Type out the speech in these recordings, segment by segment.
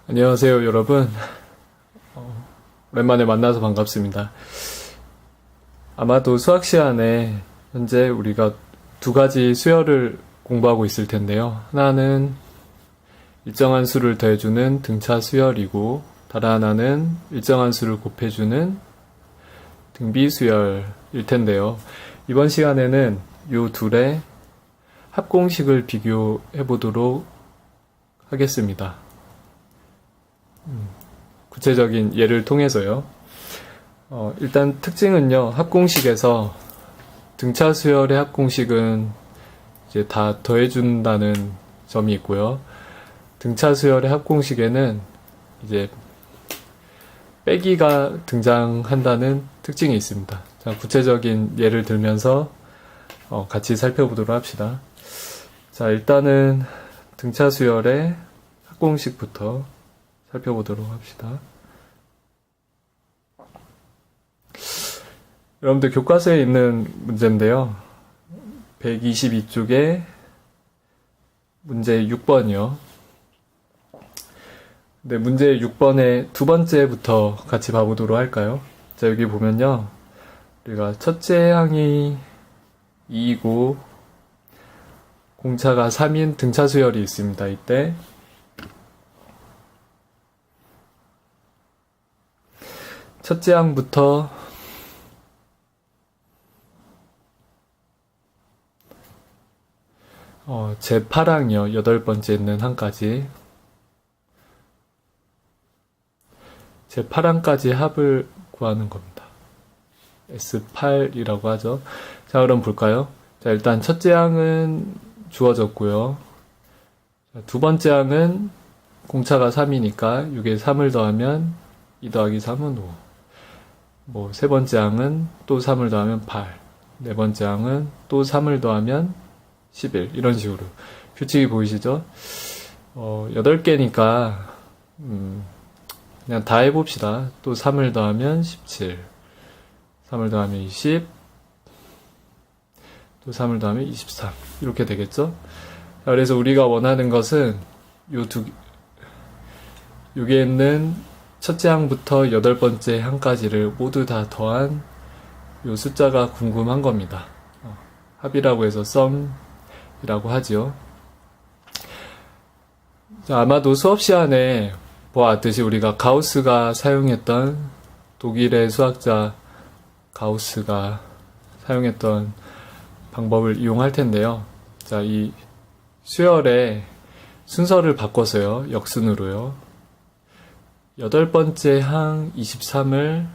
안녕하세요, 여러분. 오랜만에 만나서 반갑습니다. 아마도 수학 시간에 현재 우리가 두 가지 수열을 공부하고 있을 텐데요. 하나는 일정한 수를 더해주는 등차 수열이고, 다른 하나는 일정한 수를 곱해주는 등비 수열일 텐데요. 이번 시간에는 이 둘의 합공식을 비교해 보도록 하겠습니다. 구체적인 예를 통해서요. 일단 특징은요, 합공식에서 등차 수열의 합공식은 이제 다 더해준다는 점이 있고요. 등차 수열의 합공식에는 이제 빼기가 등장한다는 특징이 있습니다. 자, 구체적인 예를 들면서 같이 살펴보도록 합시다. 자, 일단은 등차 수열의 합공식부터 살펴보도록 합시다. 여러분들 교과서에 있는 문제인데요. 122쪽에 문제 6번이요. 네, 문제 6번의 두 번째부터 같이 봐보도록 할까요? 자, 여기 보면요. 우리가 첫째 항이 2이고 공차가 3인 등차 수열이 있습니다. 이때 첫째 항부터 제8항이요. 8번째 있는 항까지 제8항까지 합을 구하는 겁니다. S8이라고 하죠. 자, 그럼 볼까요? 자, 일단 첫째 항은 주어졌고요. 자, 두 번째 항은 공차가 3이니까 6에 3을 더하면 2 더하기 3은 5. 세 번째 항은 또 3을 더하면 8. 네 번째 항은 또 3을 더하면 11. 이런 식으로. 규칙이 보이시죠? 8개니까, 그냥 다 해봅시다. 또 3을 더하면 17. 3을 더하면 20. 또 3을 더하면 23. 이렇게 되겠죠? 자, 그래서 우리가 원하는 것은 여기에 있는 첫째 항부터 8번째 항까지를 모두 다 더한 요 숫자가 궁금한 겁니다. 합이라고 해서 썸이라고 하죠. 자, 아마도 수업 시간에 보았듯이 우리가 가우스가 사용했던 독일의 수학자 가우스가 사용했던 방법을 이용할 텐데요. 자, 이 수열의 순서를 바꿔서요. 역순으로요. 8번째 항 23을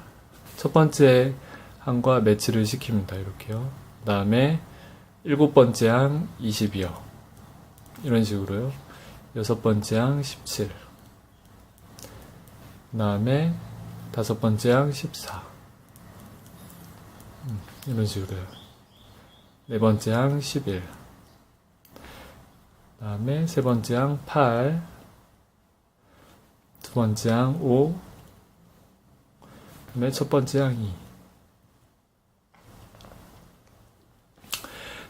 첫 번째 항과 매치를 시킵니다. 이렇게요. 그 다음에 7번째 항 22요. 이런 식으로요. 6번째 항 17. 그 다음에 5번째 항 14. 이런 식으로요. 4번째 항 11. 그 다음에 3번째 항 8. 두 번째 항 5. 그 다음에 첫 번째 항 2.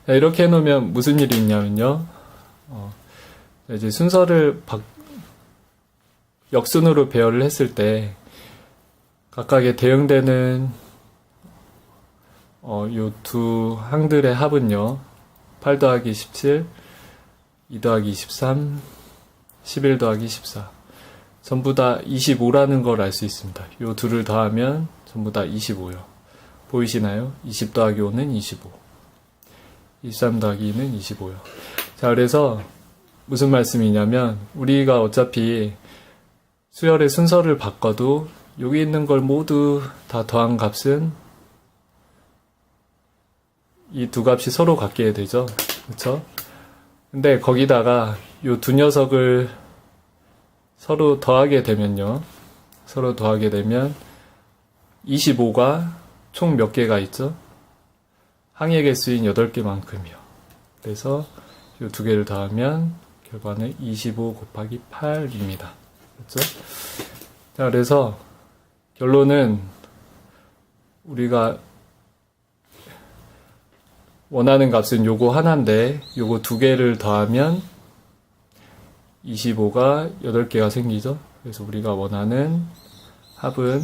자, 이렇게 해놓으면 무슨 일이 있냐면요. 이제 순서를 역순으로 배열을 했을 때 각각의 대응되는 요 두 항들의 합은요. 8 더하기 17, 2 더하기 23, 11 더하기 14. 전부 다 25라는 걸 알 수 있습니다. 요 둘을 더하면 전부 다 25요. 보이시나요? 20 더하기 5는 25. 23 더하기 2는 25요. 자, 그래서 무슨 말씀이냐면 우리가 어차피 수열의 순서를 바꿔도 여기 있는 걸 모두 다 더한 값은 이 두 값이 서로 같게 되죠. 그렇죠? 근데 거기다가 요 두 녀석을 서로 더하게 되면요. 서로 더하게 되면 25가 총 몇 개가 있죠? 항의 개수인 8개만큼이요. 그래서 이 두 개를 더하면 결과는 25 곱하기 8입니다. 그렇죠? 자, 그래서 결론은 우리가 원하는 값은 요거 하나인데 요거 두 개를 더하면 25가 8개가 생기죠. 그래서 우리가 원하는 합은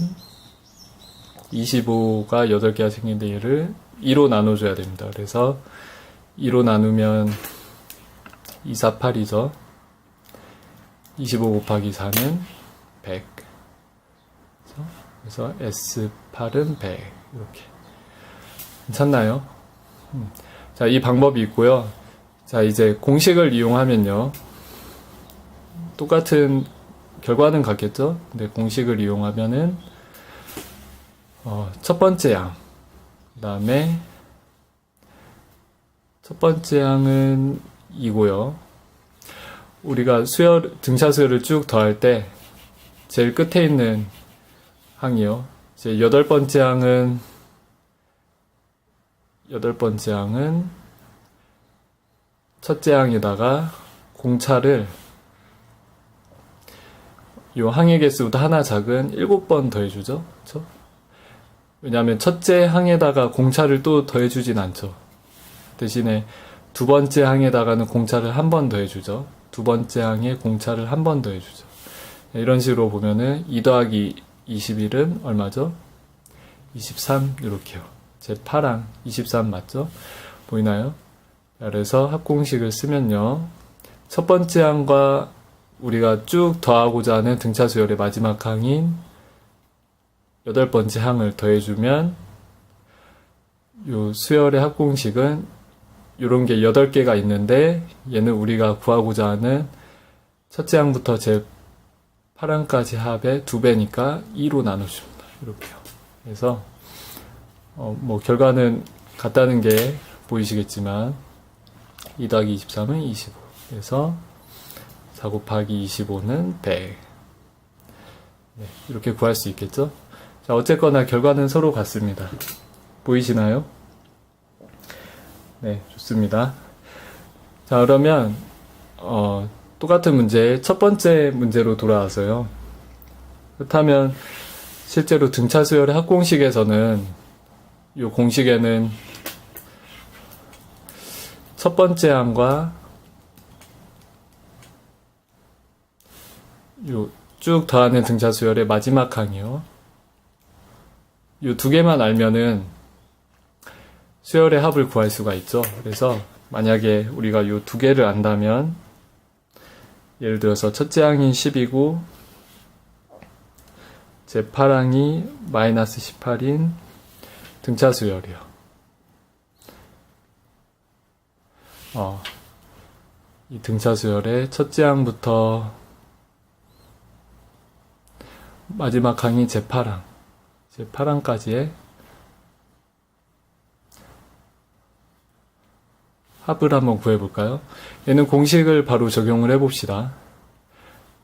25가 8개가 생기는데 얘를 2로 나눠줘야 됩니다. 그래서 2로 나누면 248이죠. 25 곱하기 4는 100. 그래서 S8은 100. 이렇게. 괜찮나요? 자, 이 방법이 있고요. 자, 이제 공식을 이용하면요. 똑같은 결과는 같겠죠? 근데 공식을 이용하면은, 첫 번째 양. 그 다음에, 첫 번째 양은 이고요. 우리가 등차 수열을 쭉 더할 때, 제일 끝에 있는 항이요. 이제 여덟 번째 항은 첫째 항에다가 공차를 요 항의 개수보다 하나 작은 7번 더해주죠. 그쵸? 왜냐하면 첫째 항에다가 공차를 또 더해주진 않죠. 대신에 두 번째 항에다가는 공차를 한 번 더해주죠. 두 번째 항에 공차를 한 번 더해주죠. 이런 식으로 보면은 2 더하기 21은 얼마죠? 23 이렇게요. 제 8항 23 맞죠? 보이나요? 그래서 합공식을 쓰면요. 첫 번째 항과 우리가 쭉 더하고자 하는 등차 수열의 마지막 항인 8번째 항을 더해주면 요 수열의 합공식은 요런 게 8개가 있는데 얘는 우리가 구하고자 하는 첫째 항부터 제 8항까지 합의 2배니까 2로 나눠줍니다. 이렇게요. 그래서 뭐 결과는 같다는 게 보이시겠지만 2 더하기 23은 25. 그래서 4 곱하기 25는 100. 네, 이렇게 구할 수 있겠죠? 자, 어쨌거나 결과는 서로 같습니다. 보이시나요? 네, 좋습니다. 자, 그러면 똑같은 문제, 첫 번째 문제로 돌아와서요. 그렇다면 실제로 등차 수열의 합공식에서는 이 공식에는 첫 번째 항과 요 쭉 더하는 등차 수열의 마지막 항이요. 요 두 개만 알면은 수열의 합을 구할 수가 있죠. 그래서 만약에 우리가 요 두 개를 안다면 예를 들어서 첫째 항이 10이고 제 8항이 마이너스 18인 등차 수열이요. 이 등차 수열의 첫째 항부터 마지막 항이 제 8항, 제 8항까지의 합을 한번 구해볼까요? 얘는 공식을 바로 적용을 해봅시다.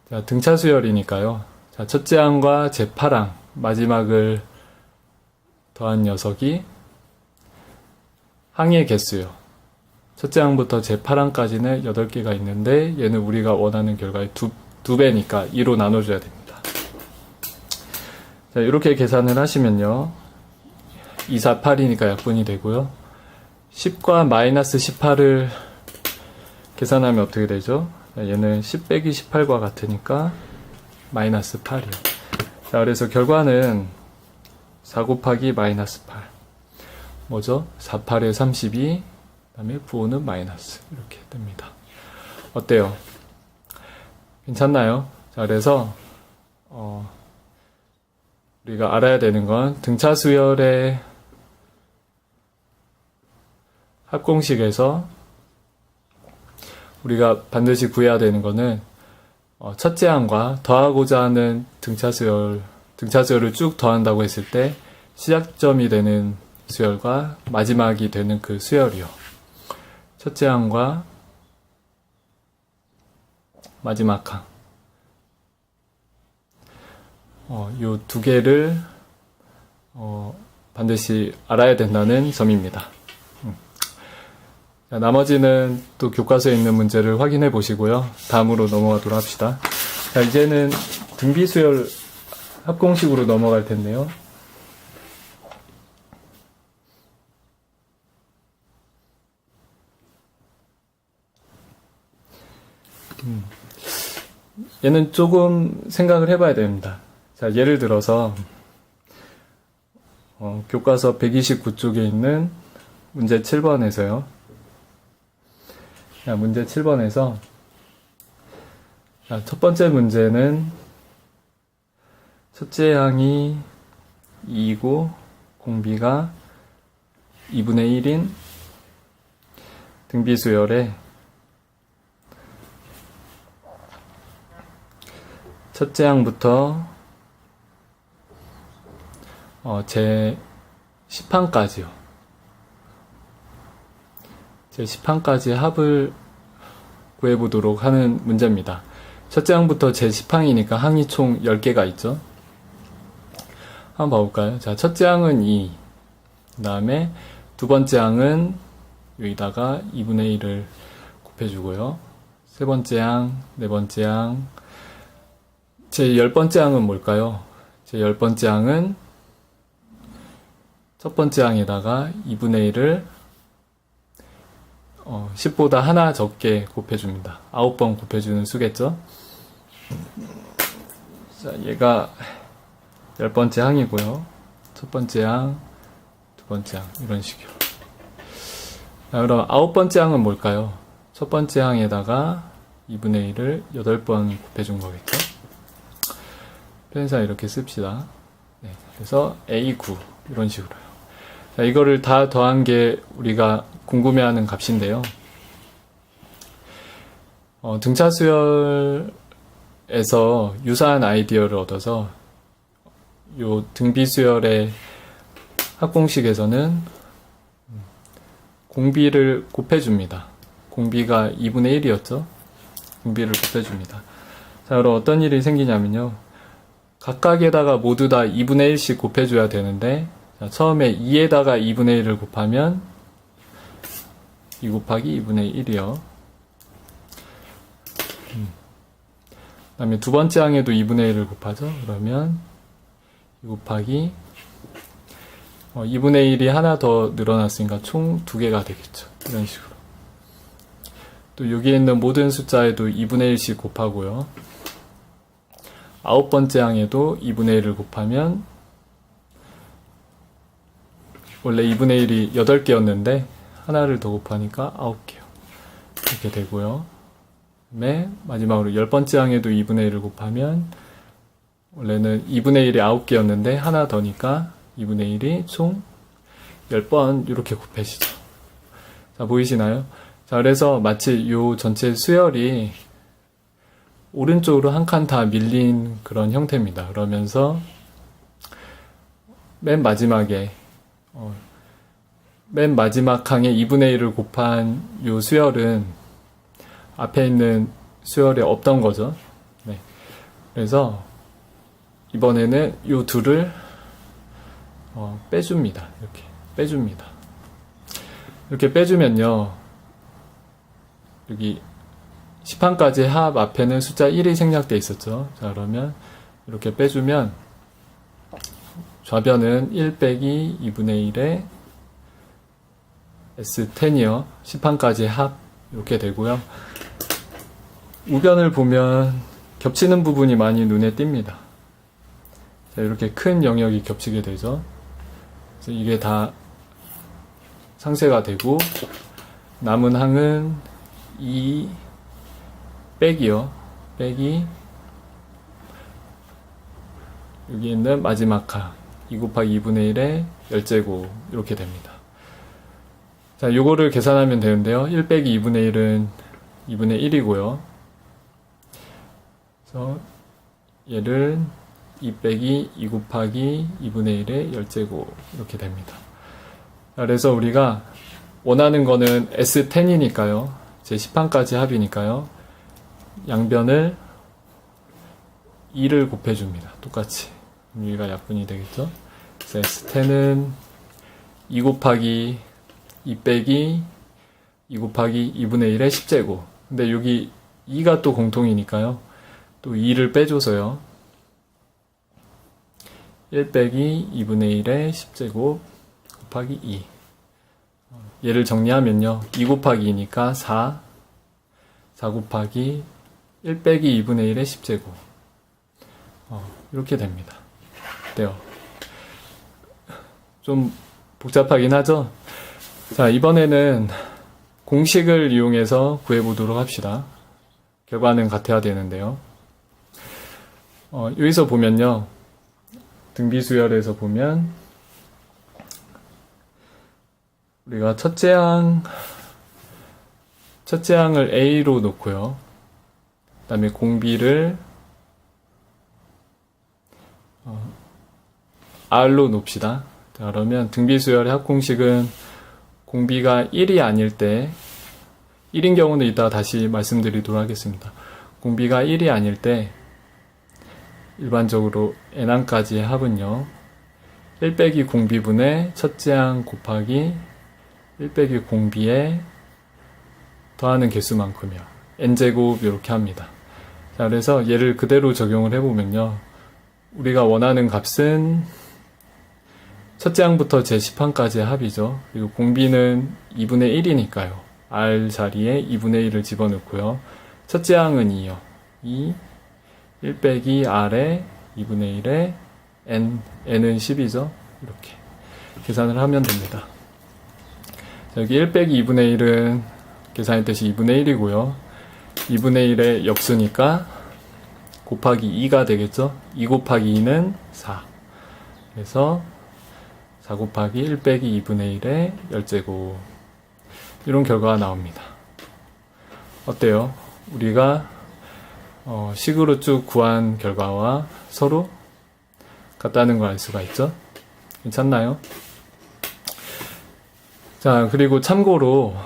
자, 등차 수열이니까요. 자, 첫째 항과 제 8항, 마지막을 더한 녀석이 항의 개수요. 첫째 항부터 제 8항까지는 8개가 있는데 얘는 우리가 원하는 결과의 2배니까 2로 나눠줘야 됩니다. 자, 이렇게 계산을 하시면요. 248이니까 약분이 되고요. 10과 마이너스 18을 계산하면 어떻게 되죠? 얘는 10 빼기 18과 같으니까 마이너스 8이요. 자, 그래서 결과는 4 곱하기 마이너스 8. 뭐죠? 4, 8에 32, 그 다음에 9는 마이너스. 이렇게 됩니다. 어때요? 괜찮나요? 자, 그래서, 우리가 알아야 되는 건 등차 수열의 합공식에서 우리가 반드시 구해야 되는 거는 첫째 항과 더하고자 하는 등차 수열을 쭉 더한다고 했을 때 시작점이 되는 수열과 마지막이 되는 그 수열이요. 첫째 항과 마지막 항. 요 두 개를 반드시 알아야 된다는 점입니다. 자, 나머지는 또 교과서에 있는 문제를 확인해 보시고요. 다음으로 넘어가도록 합시다. 자, 이제는 등비수열 합공식으로 넘어갈 텐데요. 얘는 조금 생각을 해봐야 됩니다. 자, 예를 들어서 교과서 129쪽에 있는 문제 7번에서요. 자, 문제 7번에서 자, 첫 번째 문제는 첫째 항이 2이고 공비가 2분의 1인 등비수열에 첫째 항부터 제 10항까지요. 제 10항까지 합을 구해보도록 하는 문제입니다. 첫째 항부터 제 10항이니까 항이 총 10개가 있죠. 한번 봐볼까요? 자, 첫째 항은 2. 그 다음에 두 번째 항은 여기다가 2분의 1을 곱해주고요. 세 번째 항, 네 번째 항. 제 10번째 항은 뭘까요? 제 10번째 항은 첫 번째 항에다가 2분의 1을 10보다 하나 적게 곱해줍니다. 9번 곱해주는 수겠죠? 자, 얘가 10번째 항이고요. 첫 번째 항, 두 번째 항, 이런 식으로. 자, 그럼 9번째 항은 뭘까요? 첫 번째 항에다가 2분의 1을 8번 곱해준 거겠죠? 편의상 이렇게 씁시다. 네, 그래서 A9, 이런 식으로요. 자, 이거를 다 더한 게 우리가 궁금해하는 값인데요. 등차 수열에서 유사한 아이디어를 얻어서 요 등비 수열의 합공식에서는 공비를 곱해줍니다. 공비가 2분의 1이었죠? 공비를 곱해줍니다. 자, 그럼 어떤 일이 생기냐면요. 각각에다가 모두 다 2분의 1씩 곱해줘야 되는데, 자, 처음에 2에다가 2분의 1을 곱하면 2 곱하기 2분의 1이요. 그 다음에 두 번째 항에도 2분의 1을 곱하죠. 그러면 2 곱하기 2분의 1이 하나 더 늘어났으니까 총 2개가 되겠죠. 이런 식으로. 또 여기에 있는 모든 숫자에도 2분의 1씩 곱하고요. 9번째 항에도 2분의 1을 곱하면 원래 2분의 1이 8개였는데 하나를 더 곱하니까 9개요. 이렇게 되고요. 그다음에 마지막으로 10번째 항에도 2분의 1을 곱하면 원래는 2분의 1이 9개였는데 하나 더니까 2분의 1이 총 10번 이렇게 곱해지죠. 자, 보이시나요? 자, 그래서 마치 요 전체 수열이 오른쪽으로 한 칸 다 밀린 그런 형태입니다. 그러면서 맨 마지막에 맨 마지막 항에 2분의 1을 곱한 요 수열은 앞에 있는 수열에 없던 거죠. 네. 그래서 이번에는 요 둘을 빼줍니다. 이렇게 빼줍니다. 이렇게 빼주면요. 여기 10항까지 합 앞에는 숫자 1이 생략되어 있었죠. 자, 그러면 이렇게 빼주면 좌변은 1 빼기 2분의 1에 S10이요. 10항까지 합 이렇게 되고요. 우변을 보면 겹치는 부분이 많이 눈에 띕니다. 자, 이렇게 큰 영역이 겹치게 되죠. 그래서 이게 다 상쇄가 되고 남은 항은 2 빼기요. 빼기 여기 있는 마지막 항 2 곱하기 2분의 1의 10제곱 이렇게 됩니다. 자, 요거를 계산하면 되는데요. 1 빼기 2분의 1은 2분의 1이고요. 그래서 얘를 2 빼기 2 곱하기 2분의 1의 10제곱 이렇게 됩니다. 자, 그래서 우리가 원하는 거는 S10이니까요. 제 10항까지 합이니까요. 양변을 2를 곱해줍니다. 똑같이. 여기가 약분이 되겠죠. 그래서 S10은 2 곱하기 2 빼기 2 곱하기 2분의 1의 10제곱. 근데 여기 2가 또 공통이니까요. 또 2를 빼줘서요. 1 빼기 2분의 1의 10제곱 곱하기 2. 얘를 정리하면요. 2 곱하기 2니까 4. 4 곱하기 1 빼기 2분의 1의 10제곱. 이렇게 됩니다. 어때요? 좀 복잡하긴 하죠? 자, 이번에는 공식을 이용해서 구해보도록 합시다. 결과는 같아야 되는데요. 여기서 보면요. 등비수열에서 보면 우리가 첫째 항을 A로 놓고요. 그 다음에 공비를 R로 놓읍시다. 자, 그러면 등비수열의 합공식은 공비가 1이 아닐 때 1인 경우는 이따 다시 말씀드리도록 하겠습니다. 공비가 1이 아닐 때 일반적으로 n항까지의 합은요. 1 빼기 공비분의 첫째 항 곱하기 1 빼기 공비에 더하는 개수만큼이요. n제곱 이렇게 합니다. 자, 그래서 얘를 그대로 적용을 해보면요. 우리가 원하는 값은 첫째 항부터 제10항까지의 합이죠. 그리고 공비는 2분의 1이니까요. R 자리에 2분의 1을 집어넣고요. 첫째 항은 2요. 1 빼기 R에 2분의 1에 n은 10이죠. 이렇게 계산을 하면 됩니다. 자, 여기 1 빼기 2분의 1은 계산의 뜻이 2분의 1이고요. 2분의 1의 역수니까 곱하기 2가 되겠죠. 2 곱하기 2는 4. 그래서 4 곱하기 1 빼기 2분의 1의 10제곱. 이런 결과가 나옵니다. 어때요? 우리가 식으로 쭉 구한 결과와 서로 같다는 걸 알 수가 있죠? 괜찮나요? 자, 그리고 참고로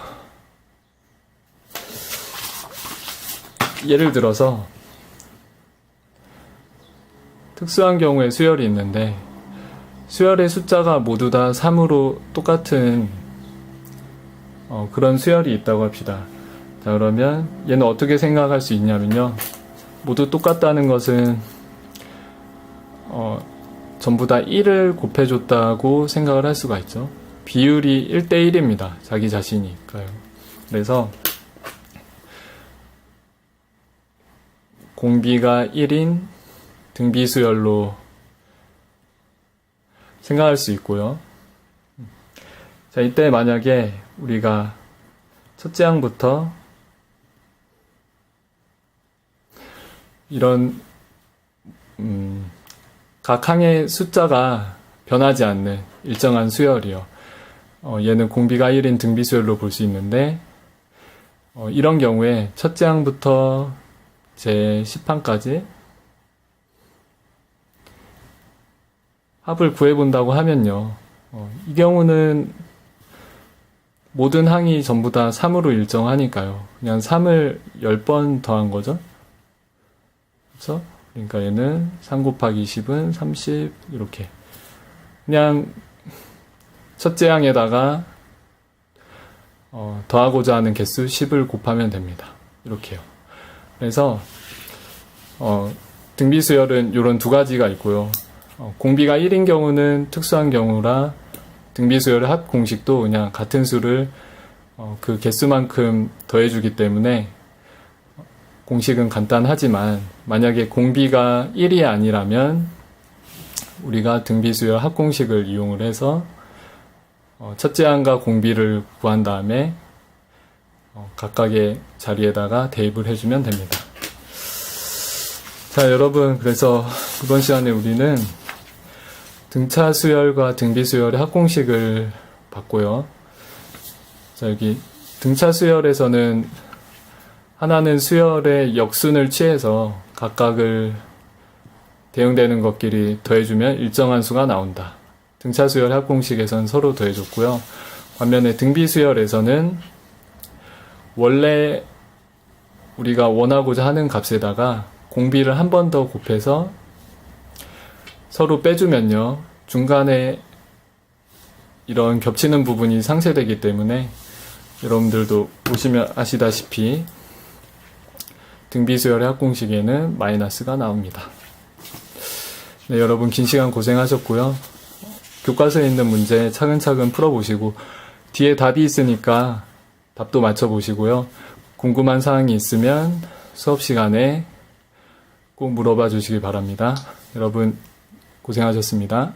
예를 들어서 특수한 경우에 수열이 있는데 수열의 숫자가 모두 다 3으로 똑같은 그런 수열이 있다고 합시다. 자, 그러면 얘는 어떻게 생각할 수 있냐면요. 모두 똑같다는 것은 전부 다 1을 곱해줬다고 생각을 할 수가 있죠. 비율이 1대1입니다. 자기 자신이니까요. 그래서 공비가 1인 등비수열로 생각할 수 있고요. 자, 이때 만약에 우리가 첫째 항부터 이런 각 항의 숫자가 변하지 않는 일정한 수열이요. 얘는 공비가 1인 등비수열로 볼 수 있는데 이런 경우에 첫째 항부터 제10항까지 합을 구해본다고 하면요. 이 경우는 모든 항이 전부 다 3으로 일정하니까요. 그냥 3을 10번 더한 거죠. 그렇죠? 그러니까 얘는 3 곱하기 10은 30 이렇게 그냥 첫째 항에다가 더하고자 하는 개수 10을 곱하면 됩니다. 이렇게요. 그래서 등비수열은 이런 두 가지가 있고요. 공비가 1인 경우는 특수한 경우라 등비수열의 합 공식도 그냥 같은 수를 그 개수만큼 더해주기 때문에 공식은 간단하지만 만약에 공비가 1이 아니라면 우리가 등비수열 합공식을 이용을 해서 첫째 항과 공비를 구한 다음에 각각의 자리에다가 대입을 해주면 됩니다. 자, 여러분, 그래서 이번 시간에 우리는 등차 수열과 등비 수열의 합공식을 봤고요. 자, 여기 등차 수열에서는 하나는 수열의 역순을 취해서 각각을 대응되는 것끼리 더해주면 일정한 수가 나온다. 등차 수열 합공식에서는 서로 더해줬고요. 반면에 등비 수열에서는 원래 우리가 원하고자 하는 값에다가 공비를 한 번 더 곱해서 서로 빼주면요. 중간에 이런 겹치는 부분이 상쇄되기 때문에 여러분들도 보시면 아시다시피 등비수열의 합공식에는 마이너스가 나옵니다. 네, 여러분 긴 시간 고생하셨고요. 교과서에 있는 문제 차근차근 풀어보시고 뒤에 답이 있으니까 답도 맞춰보시고요. 궁금한 사항이 있으면 수업 시간에 꼭 물어봐 주시기 바랍니다. 여러분 고생하셨습니다.